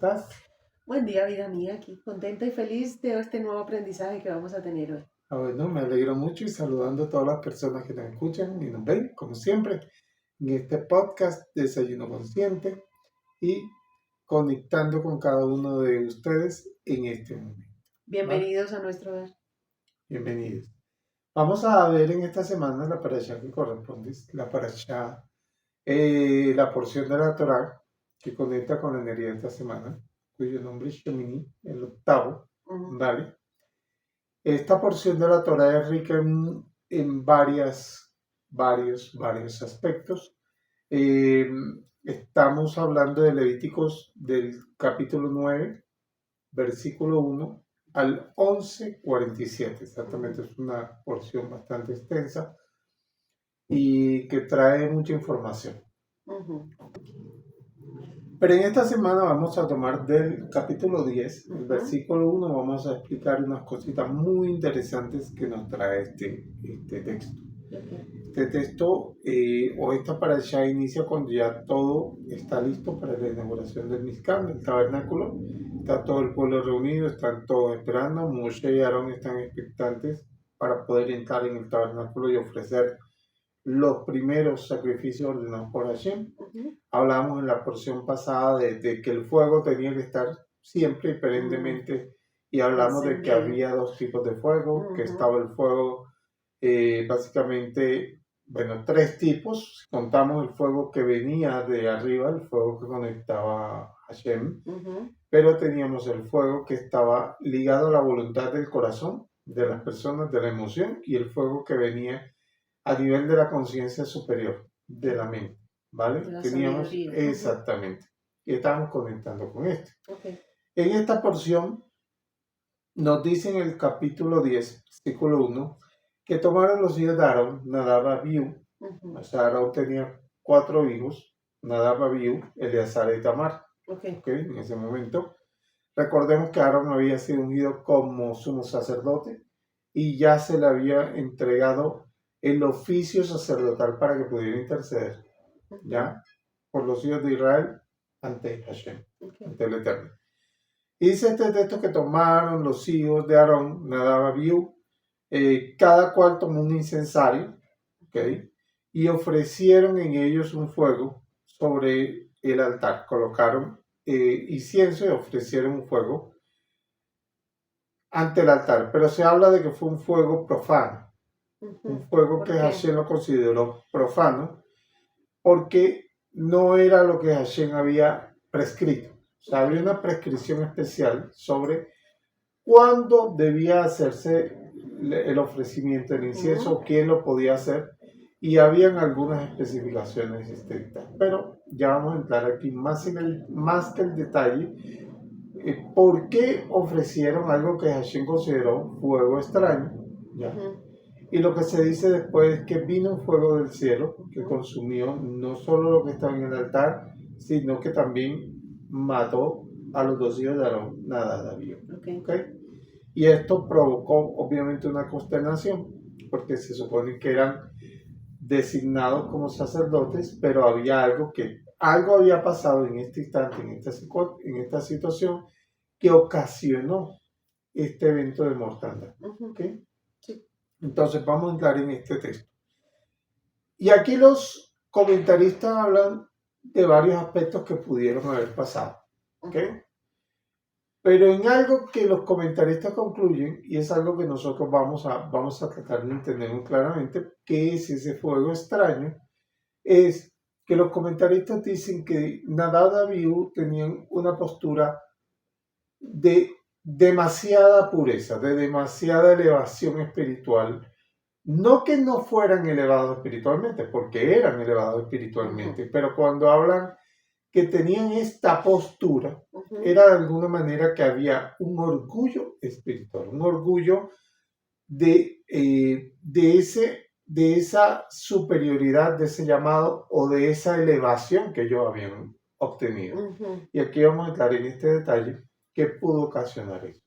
estás? Buen día, vida mía, aquí contenta y feliz de este nuevo aprendizaje que vamos a tener hoy. Bueno, me alegro mucho y saludando a todas las personas que nos escuchan y nos ven, como siempre, en este podcast Desayuno Consciente y conectando con cada uno de ustedes en este momento. ¿Va? Bienvenidos a nuestro hogar. Bienvenidos. Vamos a ver en esta semana la parashá que corresponde, la parashá, la porción de la Torá que conecta con la energía de esta semana, cuyo nombre es Shemini, el octavo, ¿vale? Esta porción de la Torá es rica en varios aspectos. Eh, Estamos hablando de Levíticos del capítulo 9, versículo 1 al 11:47. Exactamente, es una porción bastante extensa y que trae mucha información. Pero en esta semana vamos a tomar del capítulo 10, el versículo 1, vamos a explicar unas cositas muy interesantes que nos trae este texto. Este texto o esta parasha inicia cuando ya todo está listo para la inauguración del Mizkan, del tabernáculo. Está todo el pueblo reunido, están todos esperando. Moshe y Aarón están expectantes para poder entrar en el tabernáculo y ofrecer los primeros sacrificios ordenados por Hashem. Hablamos en la porción pasada de que el fuego tenía que estar siempre y perennemente, y hablamos de que había dos tipos de fuego, que estaba el fuego básicamente, bueno, tres tipos. Contamos el fuego que venía de arriba, el fuego que conectaba a Hashem, pero teníamos el fuego que estaba ligado a la voluntad del corazón de las personas, de la emoción, y el fuego que venía a nivel de la conciencia superior, de la mente, ¿vale? Teníamos sabiduría. Exactamente. Y estábamos conectando con esto. En esta porción nos dice en el capítulo 10, versículo 1, que tomaron los hijos de Aarón, Nadab, Abiú. O sea, Aarón tenía 4 hijos, Nadab, Abiú, Eleazar y Tamar. En ese momento. Recordemos que Aarón había sido ungido como sumo sacerdote y ya se le había entregado el oficio sacerdotal para que pudiera interceder, ¿ya? Por los hijos de Israel ante Hashem, ante el Eterno. Y dice este texto que tomaron los hijos de Aarón, Nadab, Abiú, cada cual tomó un incensario, y ofrecieron en ellos un fuego sobre el altar. Colocaron incienso y ofrecieron un fuego ante el altar, pero se habla de que fue un fuego profano, un fuego que Hashem lo consideró profano, porque no era lo que Hashem había prescrito. O sea, había una prescripción especial sobre cuándo debía hacerse el ofrecimiento del incienso, quién lo podía hacer, y habían algunas especificaciones estrictas. Pero ya vamos a entrar aquí más que el detalle. ¿Por qué ofrecieron algo que Hashem consideró fuego extraño? ¿Ya? Y lo que se dice después es que vino un fuego del cielo que consumió no solo lo que estaba en el altar, sino que también mató a los 2 hijos de Aarón, Nadab y Abiú. Y esto provocó obviamente una consternación, porque se supone que eran designados como sacerdotes, pero había algo había pasado en este instante, en esta situación, que ocasionó este evento de mortandad. Sí. Entonces vamos a entrar en este texto. Y aquí los comentaristas hablan de varios aspectos que pudieron haber pasado. Pero en algo que los comentaristas concluyen, y es algo que nosotros vamos a tratar de entender muy claramente, qué es ese fuego extraño, es que los comentaristas dicen que Nadab y Abiú tenían una postura de demasiada pureza, de demasiada elevación espiritual. No que no fueran elevados espiritualmente, porque eran elevados espiritualmente, pero cuando hablan que tenían esta postura, era de alguna manera que había un orgullo espiritual, un orgullo de esa superioridad, de ese llamado o de esa elevación que ellos habían obtenido. Y aquí vamos a entrar en este detalle que pudo ocasionar eso.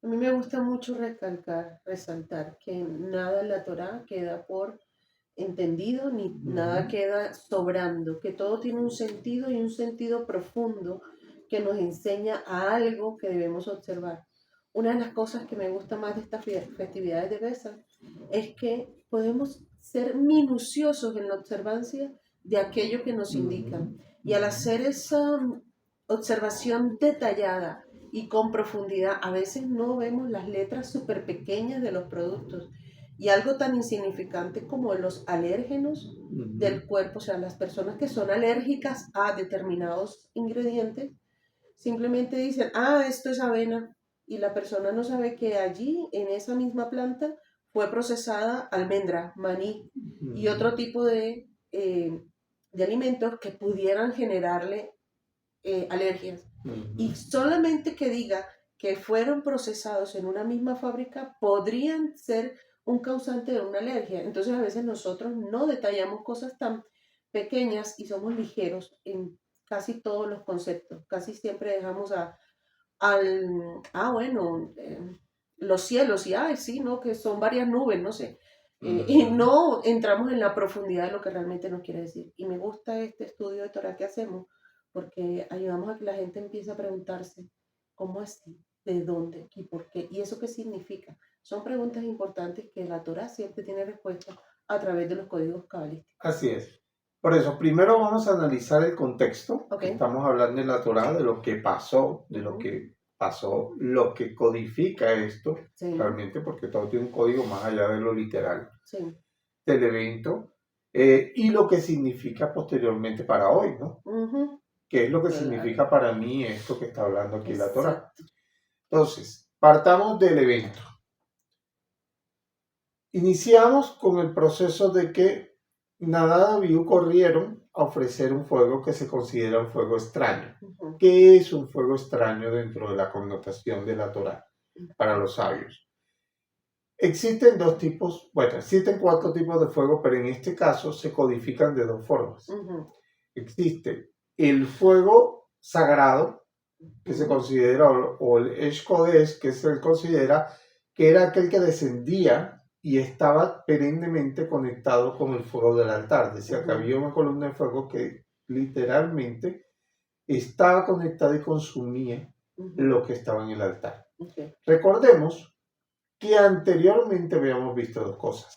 A mí me gusta mucho resaltar que nada en la Torá queda por entendido ni nada queda sobrando, que todo tiene un sentido y un sentido profundo que nos enseña a algo que debemos observar. Una de las cosas que me gusta más de estas festividades de Besan es que podemos ser minuciosos en la observancia de aquello que nos indican. Y al hacer esa observación detallada y con profundidad, a veces no vemos las letras súper pequeñas de los productos. Y algo tan insignificante como los alérgenos del cuerpo, o sea, las personas que son alérgicas a determinados ingredientes, simplemente dicen, esto es avena, y la persona no sabe que allí, en esa misma planta, fue procesada almendra, maní y otro tipo de alimentos que pudieran generarle alergias. Y solamente que diga que fueron procesados en una misma fábrica podrían ser un causante de una alergia. Entonces a veces nosotros no detallamos cosas tan pequeñas y somos ligeros en casi todos los conceptos. Casi siempre dejamos los cielos y, sí, ¿no? Que son varias nubes, no sé. Y no entramos en la profundidad de lo que realmente nos quiere decir. Y me gusta este estudio de Torah que hacemos porque ayudamos a que la gente empiece a preguntarse, ¿cómo así? ¿De dónde? ¿Y por qué? ¿Y eso qué significa? Son preguntas importantes que la Torah siempre tiene respuesta a través de los códigos cabalísticos. Así es. Por eso, primero vamos a analizar el contexto. Okay. Estamos hablando en la Torah de lo que pasó, de lo que pasó, lo que codifica esto, realmente, porque todo tiene un código más allá de lo literal del evento, y lo que significa posteriormente para hoy, ¿no? ¿Qué es lo que significa para mí esto que está hablando aquí la Torah? Entonces, partamos del evento. Iniciamos con el proceso de que Nadab y Abiú corrieron a ofrecer un fuego que se considera un fuego extraño. ¿Qué es un fuego extraño dentro de la connotación de la Torah para los sabios? Existen existen 4 tipos de fuego, pero en este caso se codifican de 2 formas. Existe el fuego sagrado, que se considera, o el Esh Kodesh, que se considera que era aquel que descendía y estaba perennemente conectado con el fuego del altar. Decía que había una columna de fuego que literalmente estaba conectada y consumía lo que estaba en el altar. Recordemos que anteriormente habíamos visto 2 cosas.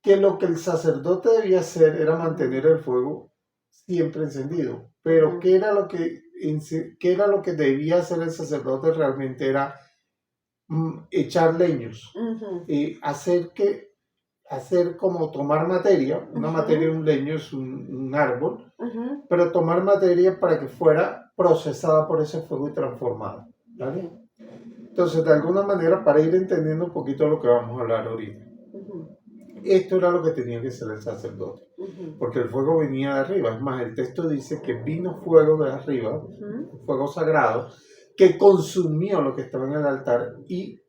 Que lo que el sacerdote debía hacer era mantener el fuego siempre encendido. Pero ¿qué era lo que debía hacer el sacerdote realmente? Era echar leños, hacer como tomar materia. Una materia, un leño es un árbol, pero tomar materia para que fuera procesada por ese fuego y transformada, ¿vale? Entonces, de alguna manera, para ir entendiendo un poquito lo que vamos a hablar ahorita, esto era lo que tenía que hacer el sacerdote, porque el fuego venía de arriba. Es más, el texto dice que vino fuego de arriba, un fuego sagrado, que consumió lo que estaba en el altar y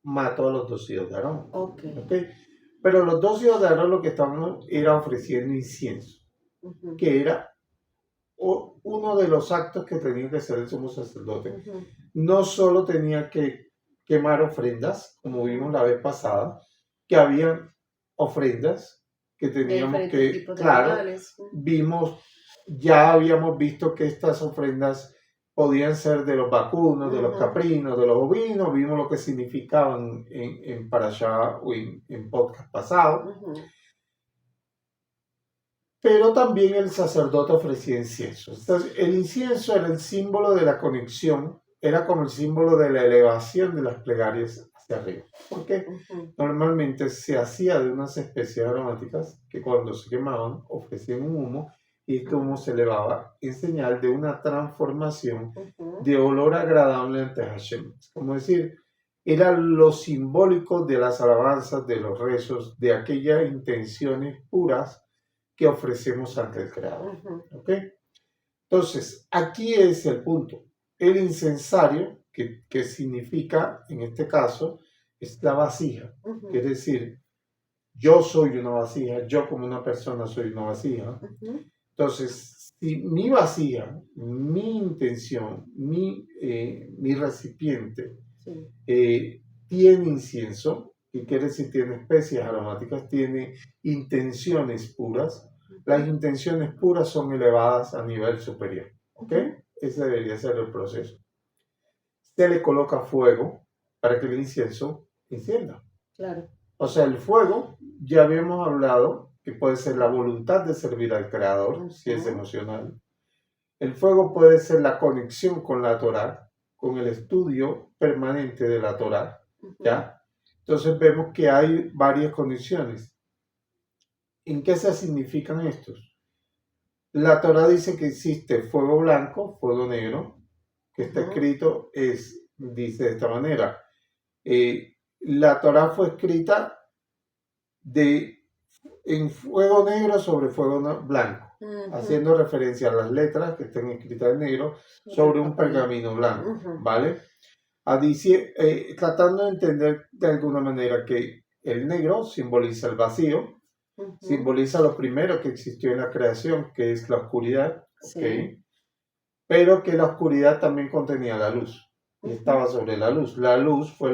mató a los 2 hijos de Aarón. ¿Okay? Pero los 2 hijos de Aarón lo que estaban era ofreciendo incienso, que era uno de los actos que tenía que hacer el sumo sacerdote. No solo tenía que quemar ofrendas, como vimos la vez pasada, que había ofrendas que teníamos que, claro, ya habíamos visto que estas ofrendas podían ser de los vacunos, de los caprinos, de los bovinos. Vimos lo que significaban en Parashá o en podcast pasado. Pero también el sacerdote ofrecía incienso. Entonces, el incienso era el símbolo de la conexión, era como el símbolo de la elevación de las plegarias hacia arriba. Porque normalmente se hacía de unas especies aromáticas que cuando se quemaban ofrecían un humo, y este humo se elevaba en señal de una transformación de olor agradable ante Hashem. Como decir, era lo simbólico de las alabanzas, de los rezos, de aquellas intenciones puras que ofrecemos ante el Creador. ¿Okay? Entonces, aquí es el punto. El incensario, que significa, en este caso, es la vasija. Es decir, yo soy una vasija, yo como una persona soy una vasija. Entonces, si mi vasija, mi intención, mi recipiente tiene incienso, que quiere decir tiene especies aromáticas, tiene intenciones puras, las intenciones puras son elevadas a nivel superior. ¿Ok? Ese debería ser el proceso. Se le coloca fuego para que el incienso encienda. Claro. O sea, el fuego, ya habíamos hablado que puede ser la voluntad de servir al Creador, si es emocional. El fuego puede ser la conexión con la Torá, con el estudio permanente de la Torá, ¿ya? Entonces vemos que hay varias condiciones. ¿En qué se significan estos? La Torá dice que existe fuego blanco, fuego negro, que está escrito, dice de esta manera. La Torá fue escrita en fuego negro sobre fuego blanco, haciendo referencia a las letras que están escritas en negro sobre un pergamino blanco, ¿vale? Tratando de entender de alguna manera que el negro simboliza el vacío, simboliza lo primero que existió en la creación, que es la oscuridad, ¿okay? Pero que la oscuridad también contenía la luz, y estaba sobre la luz. La luz fue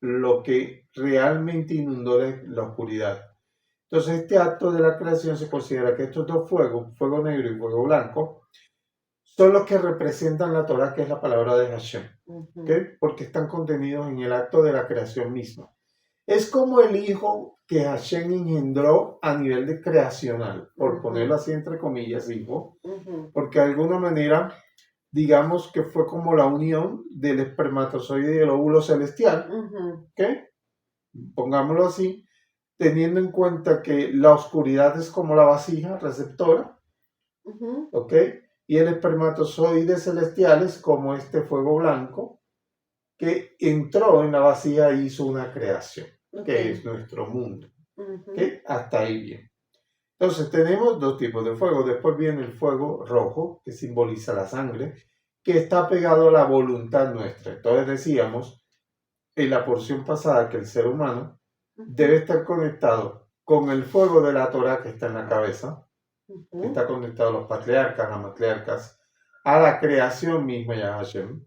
lo que realmente inundó la oscuridad. Entonces, este acto de la creación se considera que estos dos fuegos, fuego negro y fuego blanco, son los que representan la Torá, que es la palabra de Hashem, ¿okay? Porque están contenidos en el acto de la creación misma. Es como el hijo que Hashem engendró a nivel de creacional, por ponerlo así entre comillas, hijo, porque de alguna manera, digamos que fue como la unión del espermatozoide y el óvulo celestial, ¿okay? Pongámoslo así, teniendo en cuenta que la oscuridad es como la vasija receptora, ¿ok? Y el espermatozoide celestial es como este fuego blanco que entró en la vasija e hizo una creación, que es nuestro mundo. ¿Okay? Hasta ahí bien. Entonces tenemos dos tipos de fuego. Después viene el fuego rojo, que simboliza la sangre, que está pegado a la voluntad nuestra. Entonces decíamos en la porción pasada que el ser humano debe estar conectado con el fuego de la Torah que está en la cabeza, que está conectado a los patriarcas, a las matriarcas, a la creación misma, ya Hashem,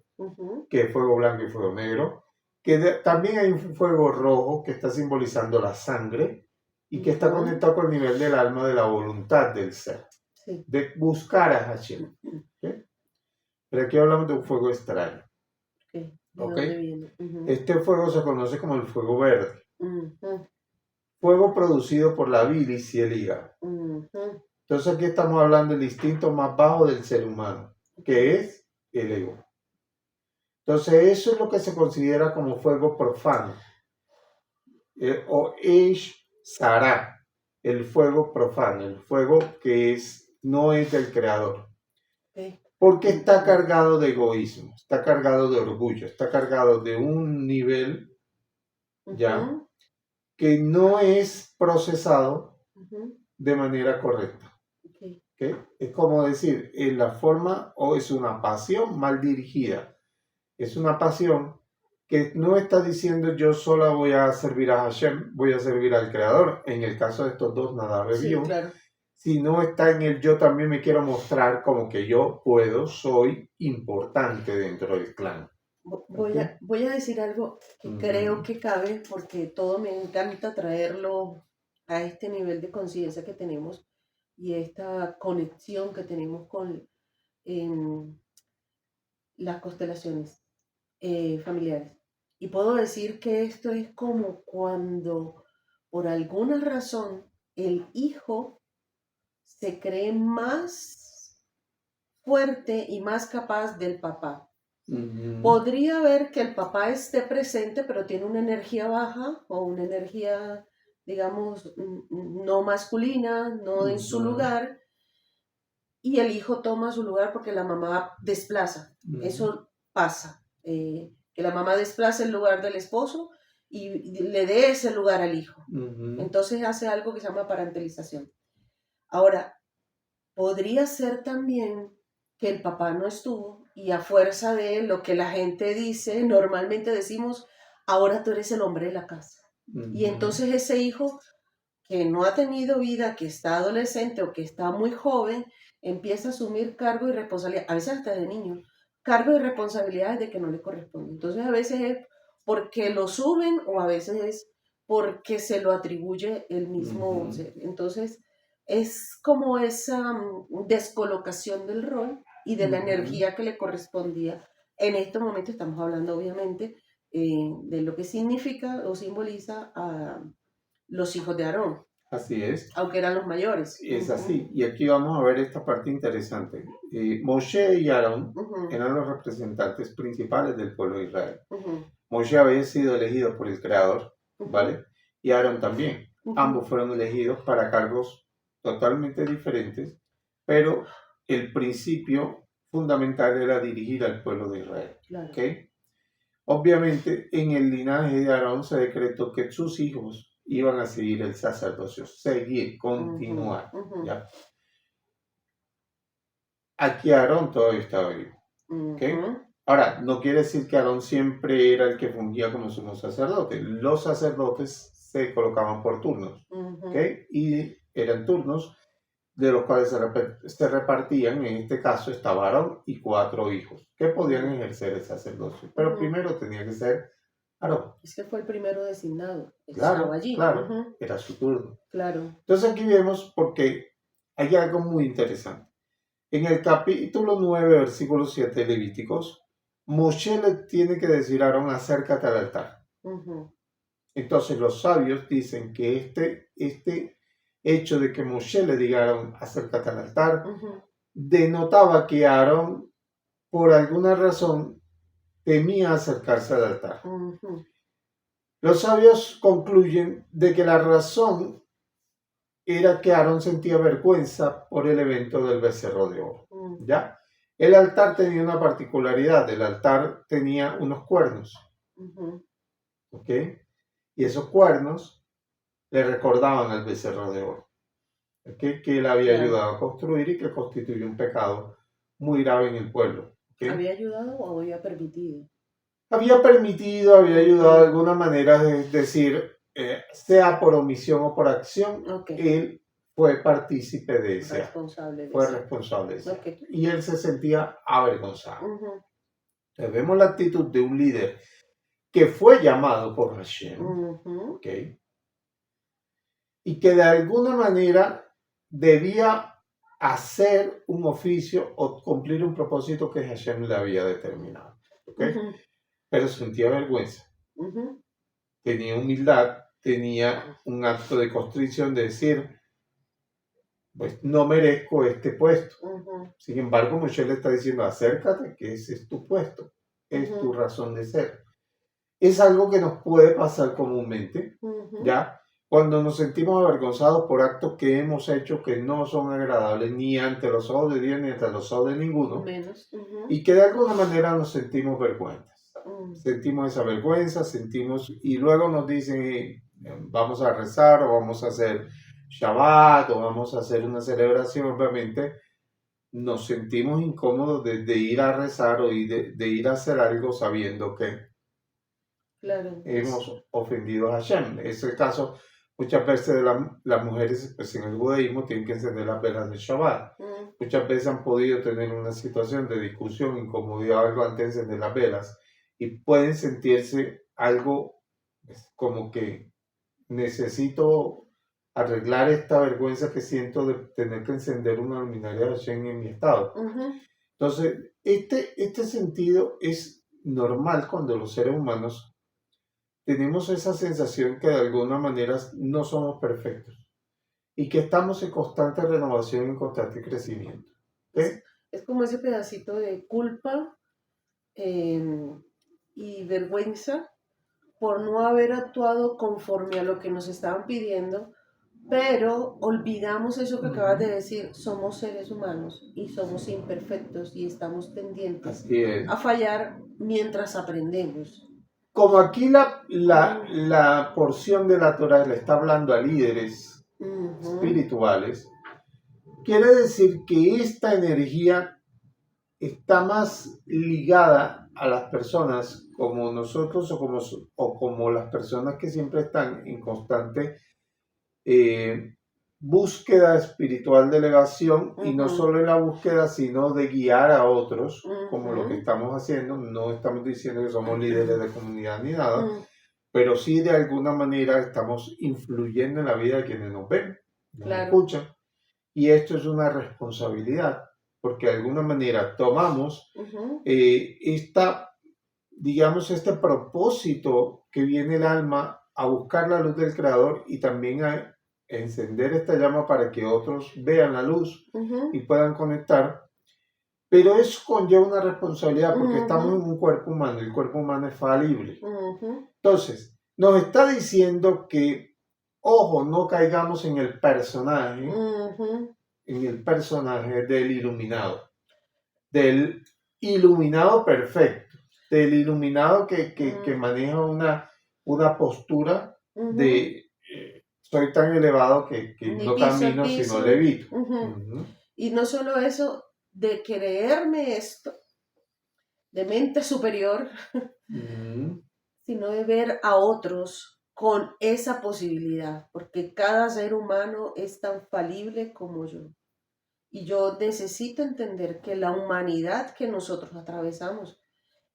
que es fuego blanco y fuego negro, que también hay un fuego rojo que está simbolizando la sangre y que está conectado con el nivel del alma, de la voluntad del ser, de buscar a Hashem. ¿Okay? Pero aquí hablamos de un fuego extraño. ¿Okay? Este fuego se conoce como el fuego verde. Fuego producido por la bilis y el hígado. Entonces aquí estamos hablando del instinto más bajo del ser humano, que es el ego. Entonces eso es lo que se considera como fuego profano. O Eish Sarah, el fuego profano, el fuego que no es del creador. Porque está cargado de egoísmo, está cargado de orgullo, está cargado de un nivel ya que no es procesado de manera correcta. ¿Okay? Es como decir, en la forma, o es una pasión mal dirigida. Es una pasión que no está diciendo yo sola voy a servir a Hashem, voy a servir al Creador. En el caso de estos dos, nada bebió. Sí, claro. Sino está en el yo también me quiero mostrar como que yo puedo, soy importante dentro del clan. Voy a decir algo que creo que cabe, porque todo me encanta traerlo a este nivel de conciencia que tenemos y esta conexión que tenemos con las constelaciones familiares. Y puedo decir que esto es como cuando por alguna razón el hijo se cree más fuerte y más capaz del papá. Podría ver que el papá esté presente, pero tiene una energía baja o una energía, digamos, no masculina, no en su lugar, y el hijo toma su lugar porque la mamá desplaza. Eso pasa, que la mamá desplaza el lugar del esposo y le dé ese lugar al hijo. Entonces hace algo que se llama parentalización. Ahora, podría ser también que el papá no estuvo y a fuerza de lo que la gente dice, normalmente decimos, ahora tú eres el hombre de la casa. Y entonces ese hijo que no ha tenido vida, que está adolescente o que está muy joven, empieza a asumir cargo y responsabilidad, a veces hasta de niño, cargo y responsabilidades de que no le corresponden. Entonces a veces es porque lo suben o a veces es porque se lo atribuye el mismo ser. Entonces es como esa descolocación del rol y de la energía que le correspondía. En este momento estamos hablando obviamente de lo que significa o simboliza a los hijos de Aarón. Así es. Aunque eran los mayores. Es así. Y aquí vamos a ver esta parte interesante. Moshe y Aarón eran los representantes principales del pueblo de Israel. Moshe había sido elegido por el Creador, ¿vale? Y Aarón también. Ambos fueron elegidos para cargos totalmente diferentes, pero el principio fundamental era dirigir al pueblo de Israel. Claro. ¿Okay? Obviamente, en el linaje de Aarón se decretó que sus hijos iban a seguir el sacerdocio, seguir, continuar. ¿Ya? Aquí Aarón todavía estaba vivo. ¿Okay? Ahora, no quiere decir que Aarón siempre era el que fungía como sumo sacerdote. Los sacerdotes se colocaban por turnos. ¿Okay? Y eran turnos de los cuales se repartían, en este caso estaba Aarón y 4 hijos que podían ejercer el sacerdocio. Pero primero tenía que ser Aarón. Es que fue el primero designado. Claro, allí. claro, era su turno. Claro. Entonces aquí vemos porque hay algo muy interesante. En el capítulo 9, versículo 7 de Levíticos, Moshe le tiene que decir a Aarón, acércate al altar. Entonces los sabios dicen que este hecho de que Moshe le diga a Aarón, acércate al altar, denotaba que Aarón, por alguna razón, temía acercarse al altar. Los sabios concluyen de que la razón era que Aarón sentía vergüenza por el evento del becerro de oro. ¿Ya? El altar tenía una particularidad, el altar tenía unos cuernos. ¿Ok? Y esos cuernos le recordaban al becerro de oro. ¿Okay? Que él había ayudado a construir y que constituye un pecado muy grave en el pueblo. ¿Okay? ¿Había ayudado o había permitido? Había permitido, había ayudado de alguna manera, es decir, sea por omisión o por acción, él fue partícipe de ese acto. Fue responsable de ese acto. Y él se sentía avergonzado. Entonces, vemos la actitud de un líder que fue llamado por Hashem, ¿okay? Y que de alguna manera debía hacer un oficio o cumplir un propósito que Hashem le había determinado. ¿Okay? Pero sentía vergüenza. Tenía humildad, tenía un acto de constricción de decir, pues no merezco este puesto. Sin embargo, Moshe le está diciendo, acércate, que ese es tu puesto, es tu razón de ser. Es algo que nos puede pasar comúnmente, ¿ya? Cuando nos sentimos avergonzados por actos que hemos hecho que no son agradables ni ante los ojos de Dios ni ante los ojos de ninguno, y que de alguna manera nos sentimos vergüenzas. Sentimos esa vergüenza, y luego nos dicen, vamos a rezar o vamos a hacer Shabbat o vamos a hacer una celebración. Obviamente nos sentimos incómodos de ir a rezar o de ir a hacer algo sabiendo que hemos ofendido a Hashem. En ese caso, muchas veces las mujeres, pues en el judaísmo, tienen que encender las velas de Shabbat. Muchas veces han podido tener una situación de discusión, incomodidad o algo antes de encender las velas, y pueden sentirse algo como que necesito arreglar esta vergüenza que siento de tener que encender una luminaria de Hashem en mi estado. Entonces, este sentido es normal cuando los seres humanos tenemos esa sensación que de alguna manera no somos perfectos y que estamos en constante renovación, en constante crecimiento. ¿Okay? Es como ese pedacito de culpa y vergüenza por no haber actuado conforme a lo que nos estaban pidiendo, pero olvidamos eso que acabas de decir, somos seres humanos y somos imperfectos y estamos tendientes a fallar mientras aprendemos. Como aquí la porción de la Torah le está hablando a líderes espirituales, quiere decir que esta energía está más ligada a las personas como nosotros o como las personas que siempre están en constante búsqueda espiritual de elevación, y no solo en la búsqueda, sino de guiar a otros, como lo que estamos haciendo. No estamos diciendo que somos líderes de comunidad ni nada, pero sí de alguna manera estamos influyendo en la vida de quienes nos ven, nos escuchan. Y esto es una responsabilidad, porque de alguna manera tomamos digamos, este propósito que viene el alma a buscar la luz del Creador y también a encender esta llama para que otros vean la luz y puedan conectar. Pero eso conlleva una responsabilidad porque estamos en un cuerpo humano y el cuerpo humano es falible. Entonces, nos está diciendo que, ojo, no caigamos en el personaje del iluminado perfecto, del iluminado que maneja una postura de soy tan elevado que no camino sino levito. Y no solo eso, de creerme esto, de mente superior, sino de ver a otros con esa posibilidad, porque cada ser humano es tan falible como yo. Y yo necesito entender que la humanidad que nosotros atravesamos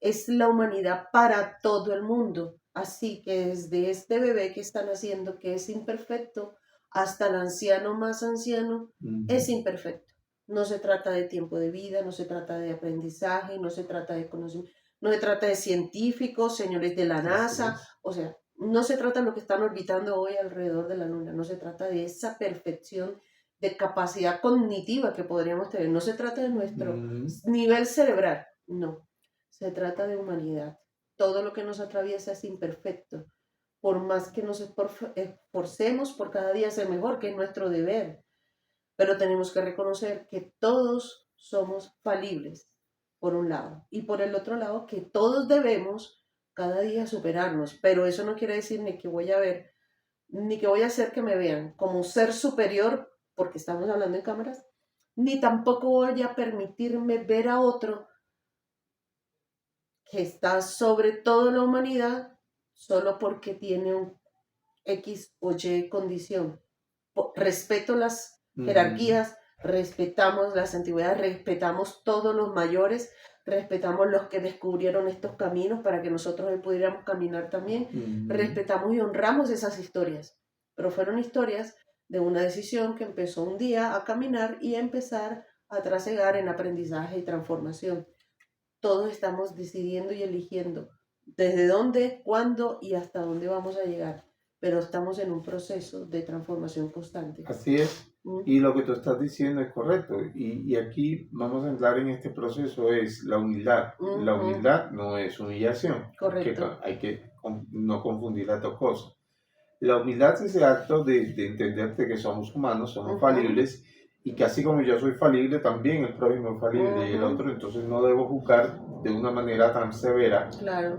es la humanidad para todo el mundo. Así que desde este bebé que están haciendo, que es imperfecto, hasta el anciano más anciano, es imperfecto. No se trata de tiempo de vida, no se trata de aprendizaje, no se trata de conocimiento, no se trata de científicos, señores de la NASA, o sea, no se trata de lo que están orbitando hoy alrededor de la Luna, no se trata de esa perfección de capacidad cognitiva que podríamos tener, no se trata de nuestro nivel cerebral, no, se trata de humanidad. Todo lo que nos atraviesa es imperfecto, por más que nos esforcemos por cada día ser mejor, que es nuestro deber, pero tenemos que reconocer que todos somos falibles, por un lado, y por el otro lado, que todos debemos cada día superarnos, pero eso no quiere decir ni que voy a ver, ni que voy a hacer que me vean como un ser superior, porque estamos hablando en cámaras, ni tampoco voy a permitirme ver a otro que está sobre toda la humanidad solo porque tiene un X o Y condición. Respeto las jerarquías, respetamos las antigüedades, respetamos todos los mayores, respetamos los que descubrieron estos caminos para que nosotros hoy pudiéramos caminar también, respetamos y honramos esas historias, pero fueron historias de una decisión que empezó un día a caminar y a empezar a trasegar en aprendizaje y transformación. Todos estamos decidiendo y eligiendo desde dónde, cuándo y hasta dónde vamos a llegar, pero estamos en un proceso de transformación constante. Así es, y lo que tú estás diciendo es correcto, y aquí vamos a entrar en este proceso, es la humildad. La humildad no es humillación. Correcto. Hay que no confundir las dos cosas. La humildad es ese acto de entenderte que somos humanos, somos falibles, y que así como yo soy falible, también el prójimo es falible y el otro, entonces no debo juzgar de una manera tan severa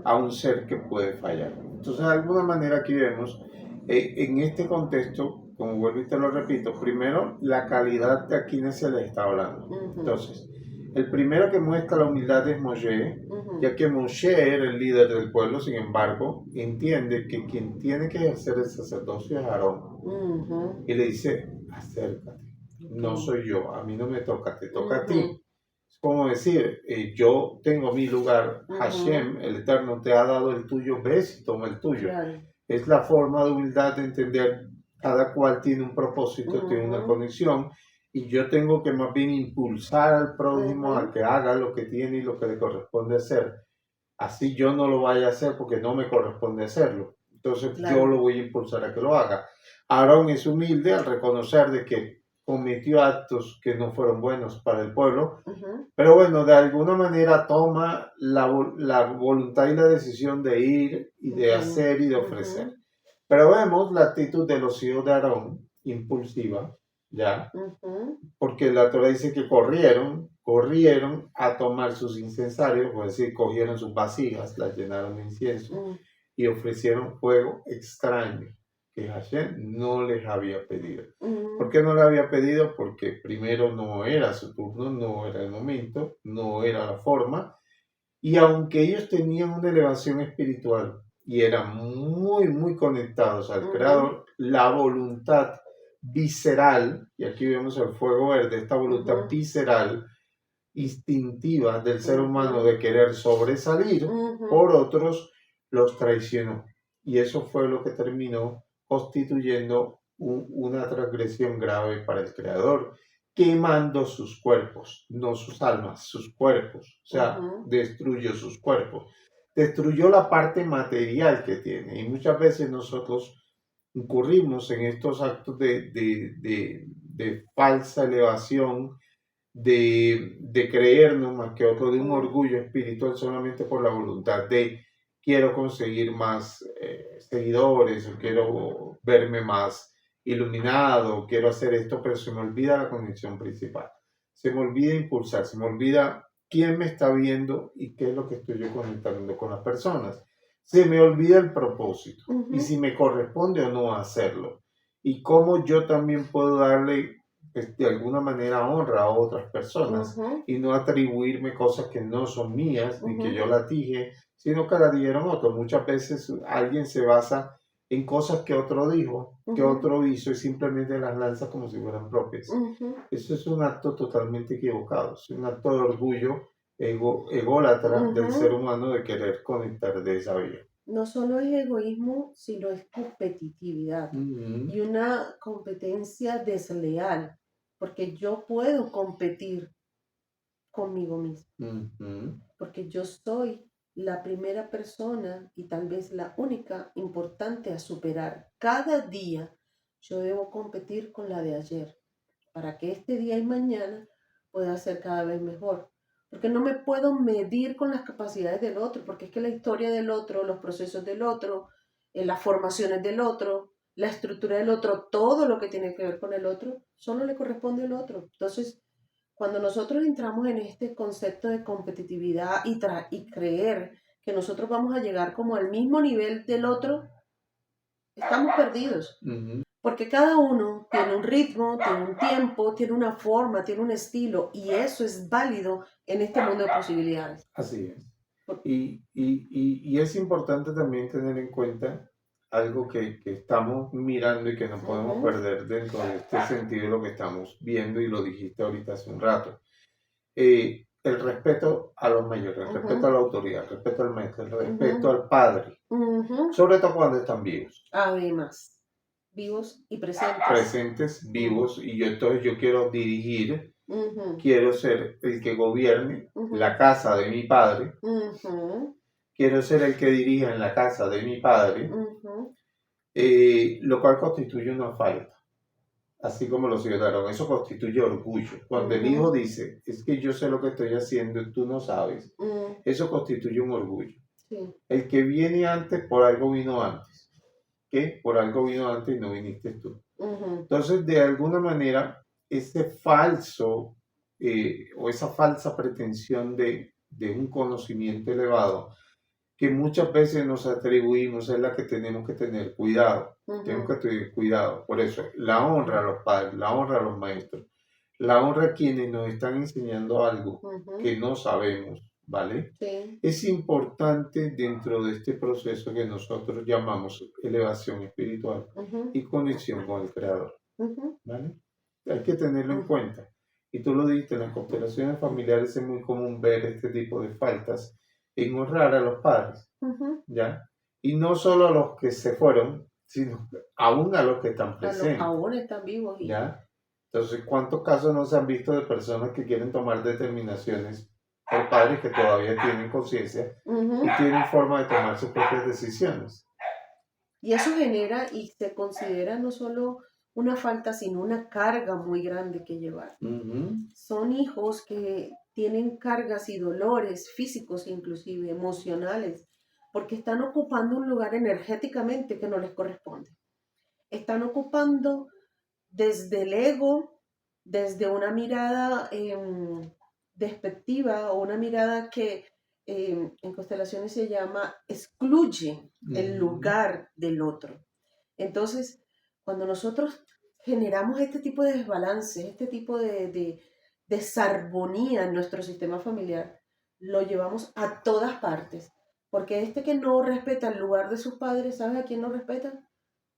a un ser que puede fallar. Entonces, de alguna manera aquí vemos, en este contexto, como vuelvo y te lo repito, primero la calidad de a quienes se les está hablando. Entonces, el primero que muestra la humildad es Moshe, ya que Moshe era el líder del pueblo, sin embargo, entiende que quien tiene que ejercer el sacerdocio es Aarón. Y le dice, acércate, no soy yo, a mí no me toca, te toca a ti. Es como decir, yo tengo mi lugar, Hashem, el Eterno, te ha dado el tuyo, ves y toma el tuyo. Es la forma de humildad de entender, cada cual tiene un propósito, tiene una conexión, y yo tengo que más bien impulsar al prójimo a que haga lo que tiene y lo que le corresponde hacer. Así yo no lo vaya a hacer porque no me corresponde hacerlo. Entonces yo lo voy a impulsar a que lo haga. Aarón es humilde al reconocer de que cometió actos que no fueron buenos para el pueblo, pero bueno, de alguna manera toma la voluntad y la decisión de ir y de hacer y de ofrecer. Pero vemos la actitud de los hijos de Aarón, impulsiva, ¿ya? Porque la Torah dice que corrieron a tomar sus incensarios, es decir, cogieron sus vasijas, las llenaron de incienso y ofrecieron fuego extraño que Hashem no les había pedido. ¿Por qué no le había pedido? Porque primero no era su turno, no era el momento, no era la forma, y aunque ellos tenían una elevación espiritual y eran muy, muy conectados al Creador, la voluntad visceral, y aquí vemos el fuego verde, esta voluntad visceral, instintiva del ser humano de querer sobresalir por otros, los traicionó. Y eso fue lo que terminó constituyendo una transgresión grave para el Creador, quemando sus cuerpos, no sus almas, sus cuerpos. O sea, Ujú. destruyó sus cuerpos. Destruyó la parte material que tiene. Y muchas veces nosotros incurrimos en estos actos de falsa elevación, de creernos más que otro, de un Mm. orgullo espiritual solamente por la voluntad de quiero conseguir más seguidores o quiero verme más iluminado, quiero hacer esto, pero se me olvida la conexión principal. Se me olvida impulsar, se me olvida quién me está viendo y qué es lo que estoy yo conectando con las personas. Se me olvida el propósito y Ujú. si me corresponde o no hacerlo. Y cómo yo también puedo darle de alguna manera honra a otras personas Ujú. y no atribuirme cosas que no son mías ni que yo Ujú. las dije, sino que las dieron otros. Muchas veces alguien se basa en cosas que otro dijo, que Ujú. otro hizo y simplemente las lanza como si fueran propias. Ujú. Eso es un acto totalmente equivocado, es un acto de orgullo ególatra del ser Ujú. humano de querer conectar de esa vía. No solo es egoísmo, sino es competitividad Ujú, y una competencia desleal, porque yo puedo competir conmigo mismo, ujú, porque yo soy la primera persona y tal vez la única importante a superar. Cada día yo debo competir con la de ayer para que este día y mañana pueda ser cada vez mejor. Porque no me puedo medir con las capacidades del otro, porque es que la historia del otro, los procesos del otro, las formaciones del otro, la estructura del otro, todo lo que tiene que ver con el otro, solo le corresponde al otro. Entonces, cuando nosotros entramos en este concepto de competitividad y creer que nosotros vamos a llegar como al mismo nivel del otro, estamos perdidos. ujú. Porque cada uno tiene un ritmo, tiene un tiempo, tiene una forma, tiene un estilo, y eso es válido en este mundo de posibilidades. Así es. Por- Y es importante también tener en cuenta algo que estamos mirando y que no podemos Ujú. perder dentro de este sentido de lo que estamos viendo, y lo dijiste ahorita hace un rato. El respeto a los mayores, el respeto a Ujú. la autoridad, el respeto al maestro, el respeto Ujú. al padre, Ujú. sobre todo cuando están vivos, Además, vivos y presentes. presentes, Ujú. vivos, y yo entonces yo quiero dirigir, Ujú. quiero ser el que gobierne la Ujú. casa de mi padre, Ujú. quiero ser el que dirija en la casa de mi padre, Ujú. lo cual constituye una falta, así como lo ciudadanos. Eso constituye orgullo. Cuando el hijo Ujú. dice, es que yo sé lo que estoy haciendo y tú no sabes, Mm. eso constituye un orgullo. Sí. El que viene antes, por algo vino antes. ¿Qué? Por algo vino antes y no viniste tú. Ujú. Entonces, de alguna manera, ese falso o esa falsa pretensión de un conocimiento elevado que muchas veces nos atribuimos es la que tenemos que tener cuidado. Tenemos Ujú. que tener cuidado. Por eso, la honra a los padres, la honra a los maestros, la honra a quienes nos están enseñando algo Ujú. que no sabemos, ¿vale? Sí. Es importante dentro de este proceso que nosotros llamamos elevación espiritual Ujú. y conexión con el Creador, Ujú. ¿vale? Hay que tenerlo en Ujú. cuenta. Y tú lo dijiste, en las constelaciones familiares es muy común ver este tipo de faltas en honrar a los padres, Ujú. ¿ya? Y no solo a los que se fueron, sino aún a los que están presentes, Aún están vivos y ¿ya? Entonces, ¿cuántos casos no se han visto de personas que quieren tomar determinaciones por padres que todavía tienen conciencia ujú. y tienen forma de tomar sus propias decisiones? Y eso genera y se considera no solo una falta, sino una carga muy grande que llevar. Ujú, Son hijos que tienen cargas y dolores físicos, inclusive emocionales, porque están ocupando un lugar energéticamente que no les corresponde. Están ocupando desde el ego, desde una mirada despectiva o una mirada que en constelaciones se llama excluye el ujú, lugar del otro. Entonces, cuando nosotros generamos este tipo de desbalance, este tipo de desarmonía en nuestro sistema familiar, lo llevamos a todas partes. Porque este que no respeta el lugar de sus padres, ¿sabes a quién no respeta?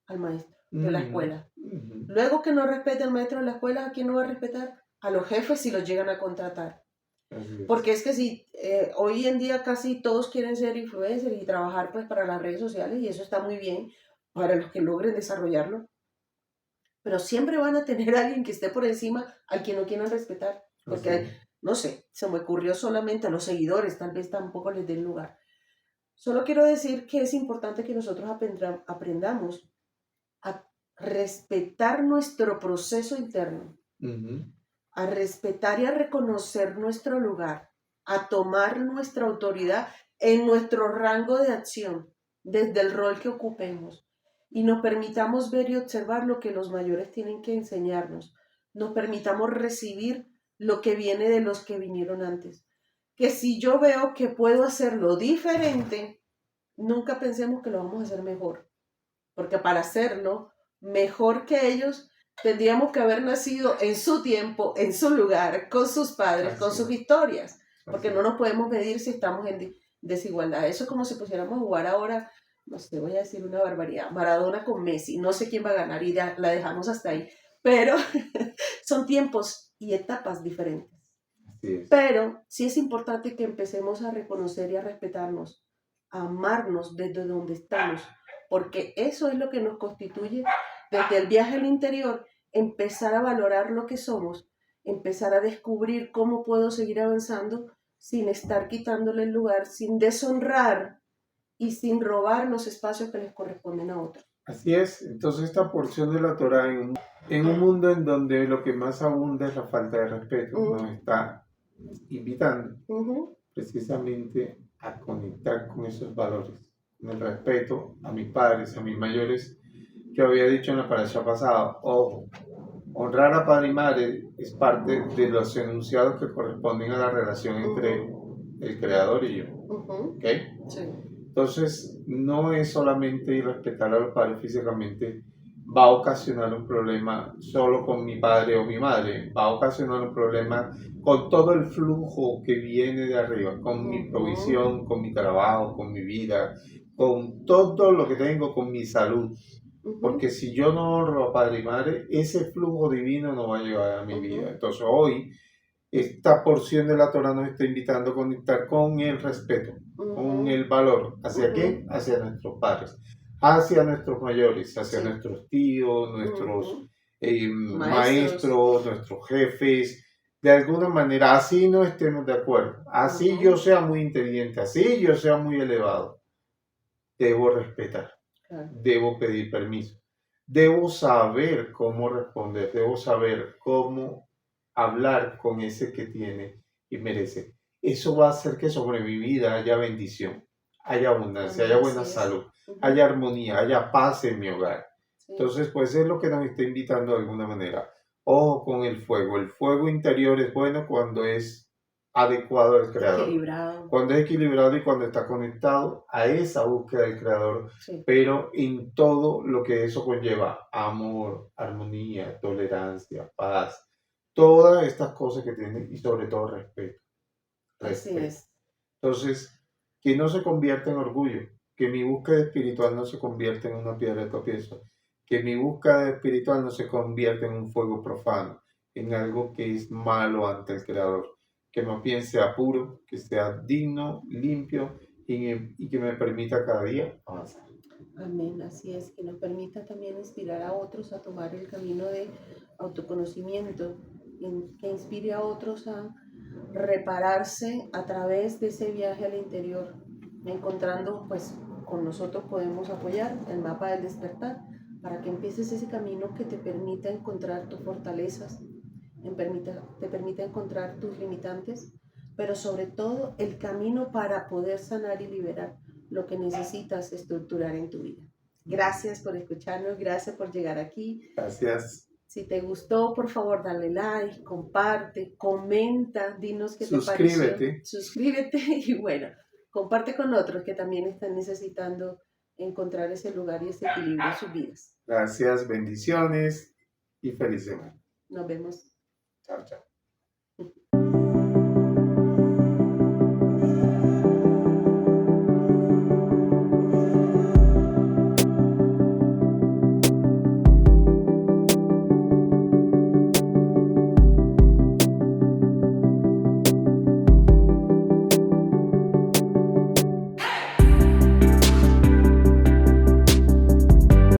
Al maestro de la ujú, escuela. ujú. Luego que no respeta al maestro de la escuela, ¿a quién no va a respetar? A los jefes si los llegan a contratar. Así Porque es. es que si hoy en día casi todos quieren ser influencers y trabajar pues para las redes sociales y eso está muy bien para los que logren desarrollarlo, pero siempre van a tener a alguien que esté por encima al que no quieran respetar, porque, no sé, se me ocurrió solamente a los seguidores, tal vez tampoco les den lugar. Solo quiero decir que es importante que nosotros aprendamos a respetar nuestro proceso interno, a respetar y a reconocer nuestro lugar, a tomar nuestra autoridad en nuestro rango de acción, desde el rol que ocupemos, y nos permitamos ver y observar lo que los mayores tienen que enseñarnos, nos permitamos recibir lo que viene de los que vinieron antes. Que si yo veo que puedo hacerlo diferente, nunca pensemos que lo vamos a hacer mejor, porque para hacerlo mejor que ellos, tendríamos que haber nacido en su tiempo, en su lugar, con sus padres, con sus historias, porque no nos podemos medir si estamos en desigualdad. Eso es como si pusiéramos a jugar ahora, no sé, voy a decir una barbaridad, Maradona con Messi, no sé quién va a ganar y la dejamos hasta ahí, pero son tiempos y etapas diferentes. Pero sí es importante que empecemos a reconocer y a respetarnos, a amarnos desde donde estamos, porque eso es lo que nos constituye desde el viaje al interior, empezar a valorar lo que somos, empezar a descubrir cómo puedo seguir avanzando sin estar quitándole el lugar, sin deshonrar y sin robar los espacios que les corresponden a otros. Así es, entonces esta porción de la Torá en un mundo en donde lo que más abunda es la falta de respeto, nos está invitando precisamente a conectar con esos valores, con el respeto a mis padres, a mis mayores, que había dicho en la parasha pasada. Ojo, honrar a padre y madre es parte de los enunciados que corresponden a la relación entre el creador y yo. ¿Ok? Sí. Entonces, no es solamente irrespetar a los padres físicamente, va a ocasionar un problema solo con mi padre o mi madre, va a ocasionar un problema con todo el flujo que viene de arriba, con mi provisión, con mi trabajo, con mi vida, con todo lo que tengo, con mi salud. Porque si yo no honro a padre y madre, ese flujo divino no va a llegar a mi vida. Entonces hoy, esta porción de la Torah nos está invitando a conectar con el respeto, con el valor. ¿Hacia qué? Hacia nuestros padres, hacia nuestros mayores, hacia nuestros tíos, nuestros maestros, nuestros jefes. De alguna manera, así no estemos de acuerdo, así yo sea muy inteligente, así yo sea muy elevado, debo respetar. Debo pedir permiso, debo saber cómo responder, debo saber cómo hablar con ese que tiene y merece. Eso va a hacer que sobre mi vida haya bendición, haya abundancia, haya buena salud, haya armonía, haya paz en mi hogar. Entonces, pues es lo que nos está invitando de alguna manera. Ojo con el fuego interior es bueno cuando es adecuado al creador, cuando es equilibrado y cuando está conectado a esa búsqueda del creador, pero en todo lo que eso conlleva: amor, armonía, tolerancia, paz, todas estas cosas que tienen, y sobre todo respeto. Así es. Entonces, que no se convierta en orgullo, que mi búsqueda espiritual no se convierta en una piedra de tropiezo, que mi búsqueda espiritual no se convierta en un fuego profano, en algo que es malo ante el creador. Que más bien sea puro, que sea digno, limpio y que me permita cada día avanzar. Amén, así es, que nos permita también inspirar a otros a tomar el camino de autoconocimiento, que inspire a otros a repararse a través de ese viaje al interior, encontrando, pues con nosotros podemos apoyar el mapa del despertar para que empieces ese camino que te permita encontrar tus fortalezas, te permita encontrar tus limitantes, pero sobre todo el camino para poder sanar y liberar lo que necesitas estructurar en tu vida. Gracias por escucharnos, gracias por llegar aquí. Gracias. Si te gustó, por favor, dale like, comparte, comenta, dinos qué te pareció. Suscríbete y bueno, comparte con otros que también están necesitando encontrar ese lugar y ese equilibrio en sus vidas. Gracias, bendiciones y feliz semana. Nos vemos. Chao, chao.